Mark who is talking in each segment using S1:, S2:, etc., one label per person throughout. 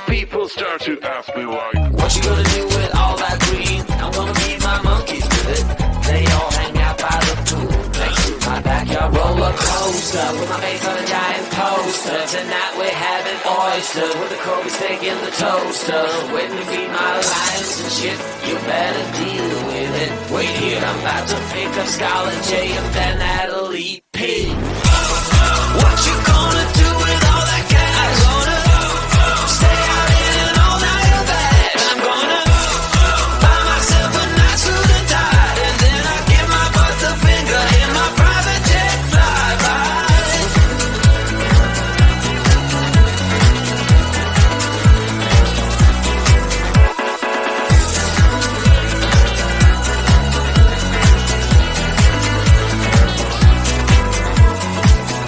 S1: People start to ask me why.
S2: What you gonna do with all that green? I'm gonna feed my monkeys with it. They all hang out by the pool next to my backyard roller coaster with my face on a giant poster. Tonight we're having oysters with the Kobe steak in the toaster. Waiting to feed my lions and shit. You better deal with it. Wait here, I'm about to pick up Scarlet J and then Natalie P. What you gonna do with all that cash? Gonna stay out in an all-nighter bag. I'm gonna buy myself a nice suit and tie, and then I give my boss a finger in my private jet flyby.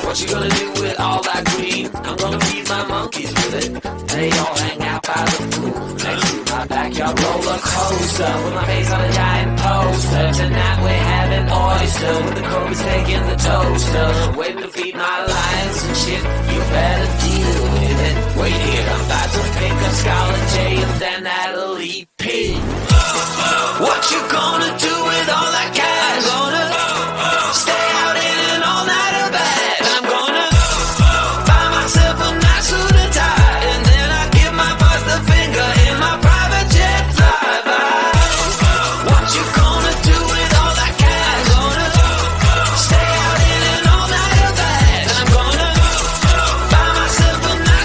S2: What you gonna do with all that green? I'm gonna feed my monkeys with it. They all hang out by the pool next to my backyard roller coaster with my face on a giant poster. Tonight we're having oysters with the Kobe steak in the toaster. Waiting to feed my lions and shit. You better deal with it. Wait here, I'm about to pick up Scarlet J and then Natalie P. What you gonna do with all that cash? Gonna stay out in an all-nighter bag. I'm gonna buy myself a nice suit and tie, and then I give my boss the finger in my private jet flyby. What you gonna do with all that cash? Gonna stay out in an all-nighter bag. I'm gonna buy myself a nice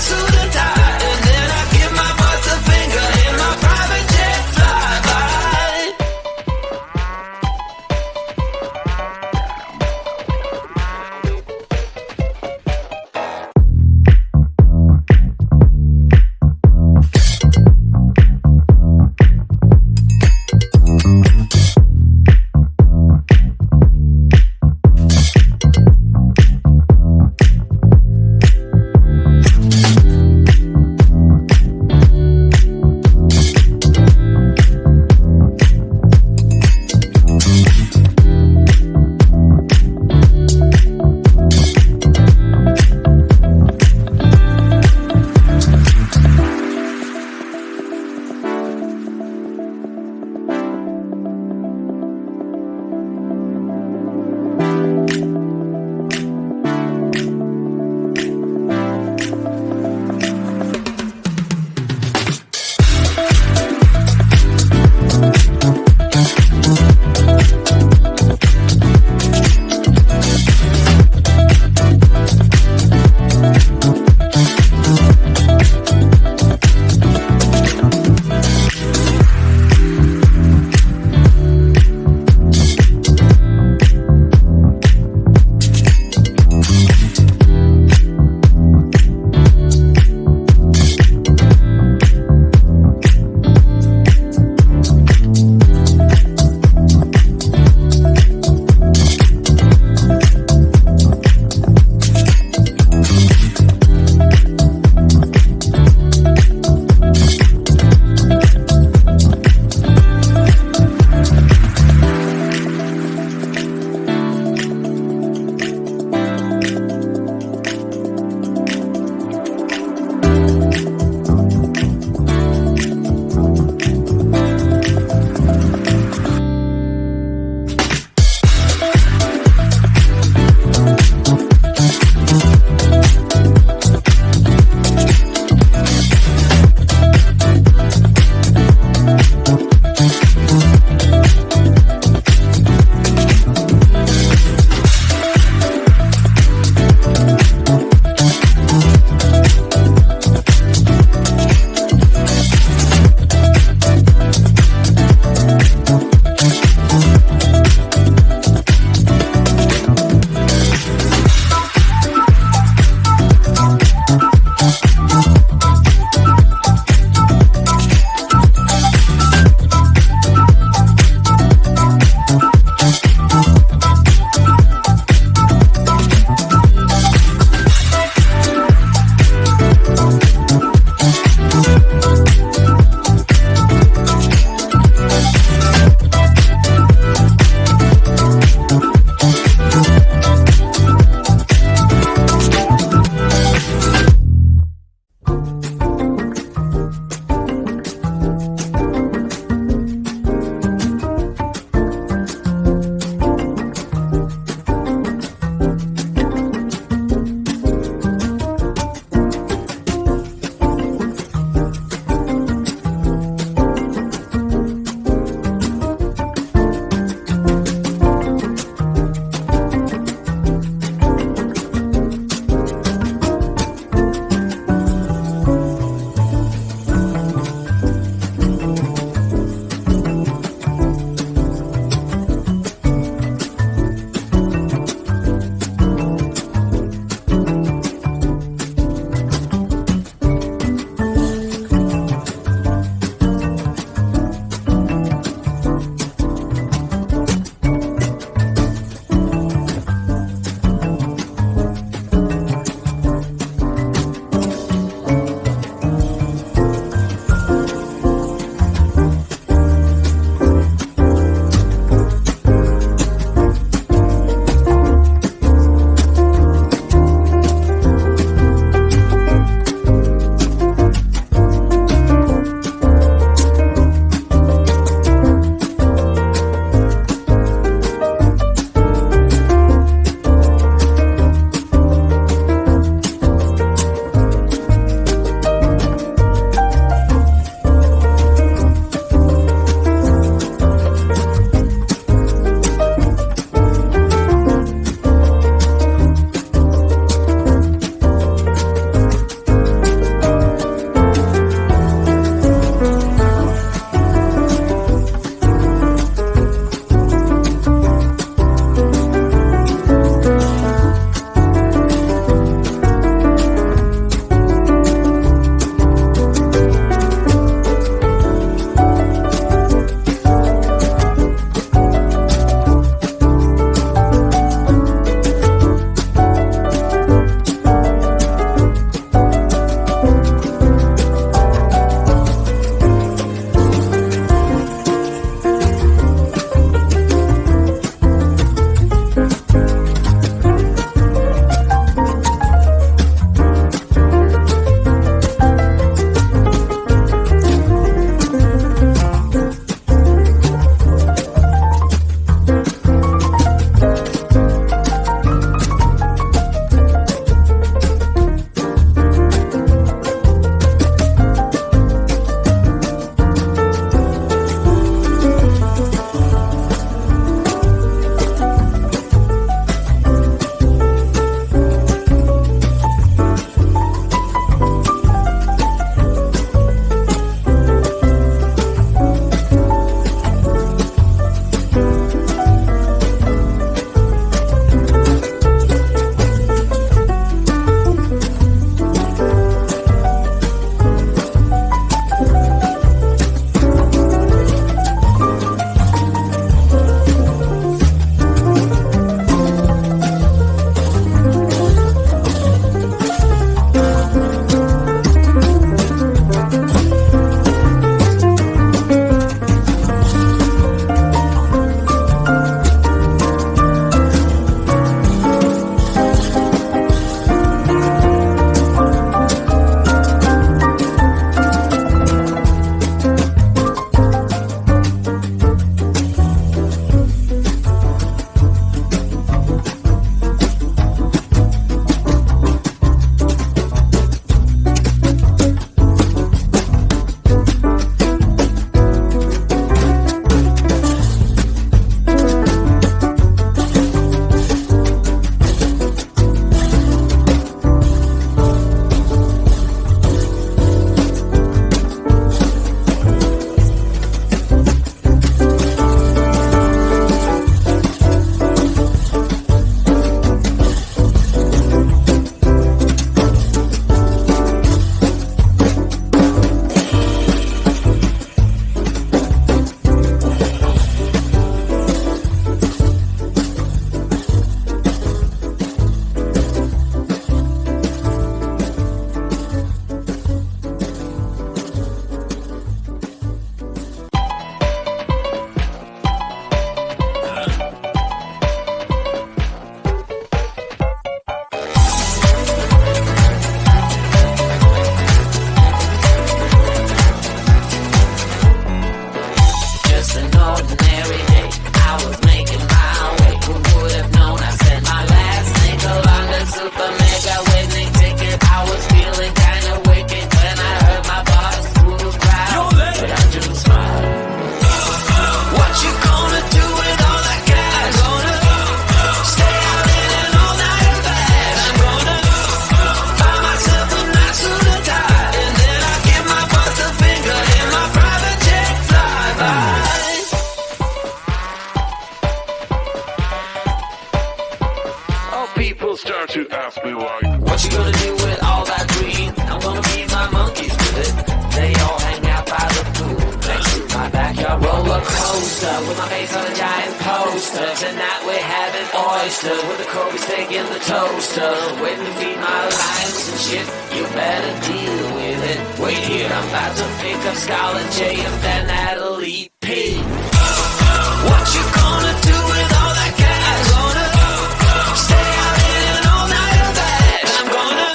S2: Tonight we're having oyster with the Kobe steak in the toaster. Waiting to feed my lions and shit, you better deal with it. Wait here, I'm about to pick up Scarlet J and then Natalie P. What you gonna do with all that cash? Gonna stay out in an all-nighter bag. I'm gonna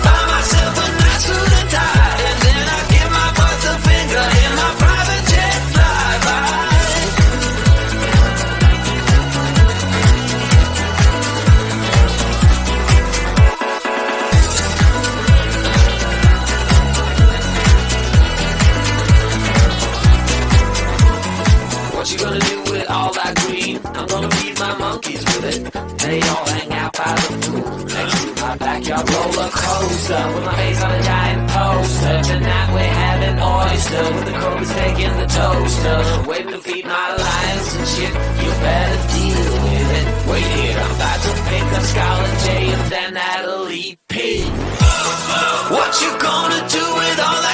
S2: buy myself a nice suit and tie, and then I give my boss a finger in my private jet flyby. What you gonna do with all that green? I'm gonna feed my monkeys with it. They all hang out by the pool next to my backyard roller coaster with my face on a giant poster. Tonight we're having oyster with the Kobe steak in the toaster. Waiting to feed my lions and shit, you better deal with it. Wait here, I'm about to pick up Scarlet J and then Natalie P. What you gonna do with all that